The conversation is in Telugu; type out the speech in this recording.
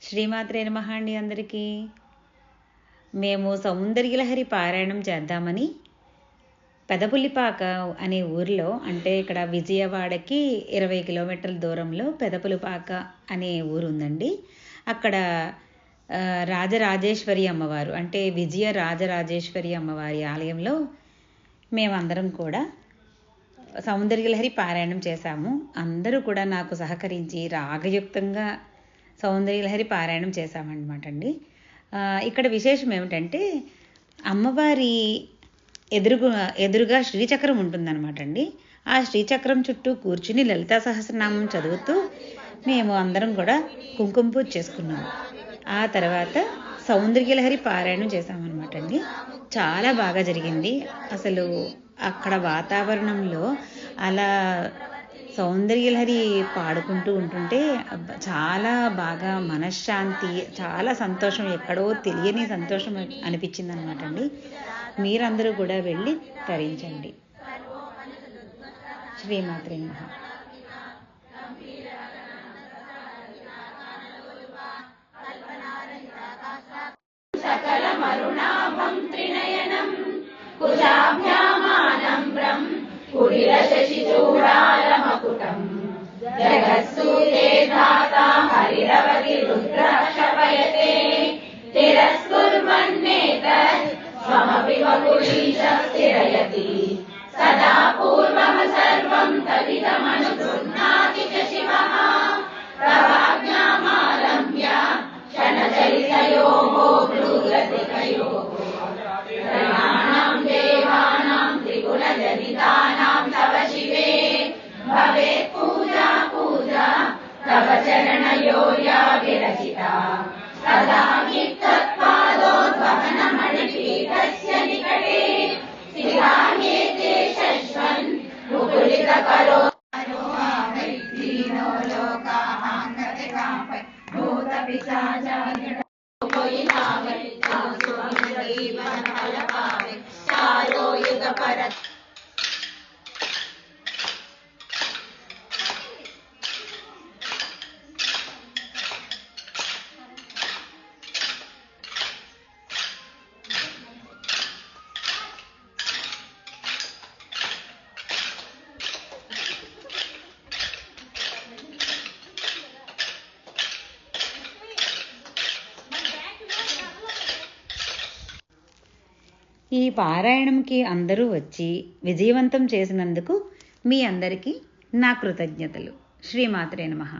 శ్రీమాత్రే నమః అండి అందరికీ. మేము సౌందర్యలహరి పారాయణం చేద్దామని పెదపులిపాక అనే ఊరిలో, అంటే ఇక్కడ విజయవాడకి 20 కిలోమీటర్ల దూరంలో పెదపులిపాక అనే ఊరు ఉందండి. అక్కడ రాజరాజేశ్వరి అమ్మవారు, అంటే విజయ రాజరాజేశ్వరి అమ్మవారి ఆలయంలో మేమందరం కూడా సౌందర్యలహరి పారాయణం చేశాము. అందరూ కూడా నాకు సహకరించి రాగయుక్తంగా సౌందర్యలహరి పారాయణం చేశామన్నమాట అండి. ఇక్కడ విశేషం ఏమిటంటే, అమ్మవారి ఎదురుగా శ్రీచక్రం ఉంటుందన్నమాట అండి. ఆ శ్రీచక్రం చుట్టూ కూర్చుని లలితా సహస్రనామం చదువుతూ మేము అందరం కూడా కుంకుమ పూజ చేసుకున్నాము. ఆ తర్వాత సౌందర్యలహరి పారాయణం చేశామన్నమాట అండి. చాలా బాగా జరిగింది. అసలు అక్కడ వాతావరణంలో అలా సౌందర్యలహరి పాడుకుంటూ ఉంటుంటే చాలా బాగా మనశ్శాంతి, చాలా సంతోషం, ఎక్కడో తెలియని సంతోషం అనిపించింది అనమాట అండి. మీరందరూ కూడా వెళ్ళి తరించండి. శ్రీమాత్రే నమః. సకలమరుణాభం త్రినయనం కుజాభ్యామానమ్రం కుడిలశశిచూడాలమకుటం జగత్సూతే ధాతా హరిరవతి రుద్రక్షపయతే తిరస్కుర్వన్నేతత్ స్వమపి వపురీశ స్థిరయతి సదా పూర్వం సర్వం తదిదమనుగృహ్ణాతి చ శివః ప్రవాజ్ఞామాలంబ్య క్షణచలితయోః భ్రూరతికయోః త్రయాణాం దేవానాం త్రిగుణజనితానాం తవ శివే భవేత్ పూజా తవ చరణయో యా విరచితా సదా తత్పాదోద్వహనమణిపీఠస్య నికటే స్థితాన్యేతే శశ్వన్ ముకులితకరో దీనో లోకాహాంగతికాపై భూతపిశాచాన్యట పోయినావై జీవన ఫలపావై చారో యుగ పర. ఈ పారాయణంకి అందరూ వచ్చి విజయవంతం చేసినందుకు మీ అందరికీ నా కృతజ్ఞతలు. శ్రీమాత్రే నమః.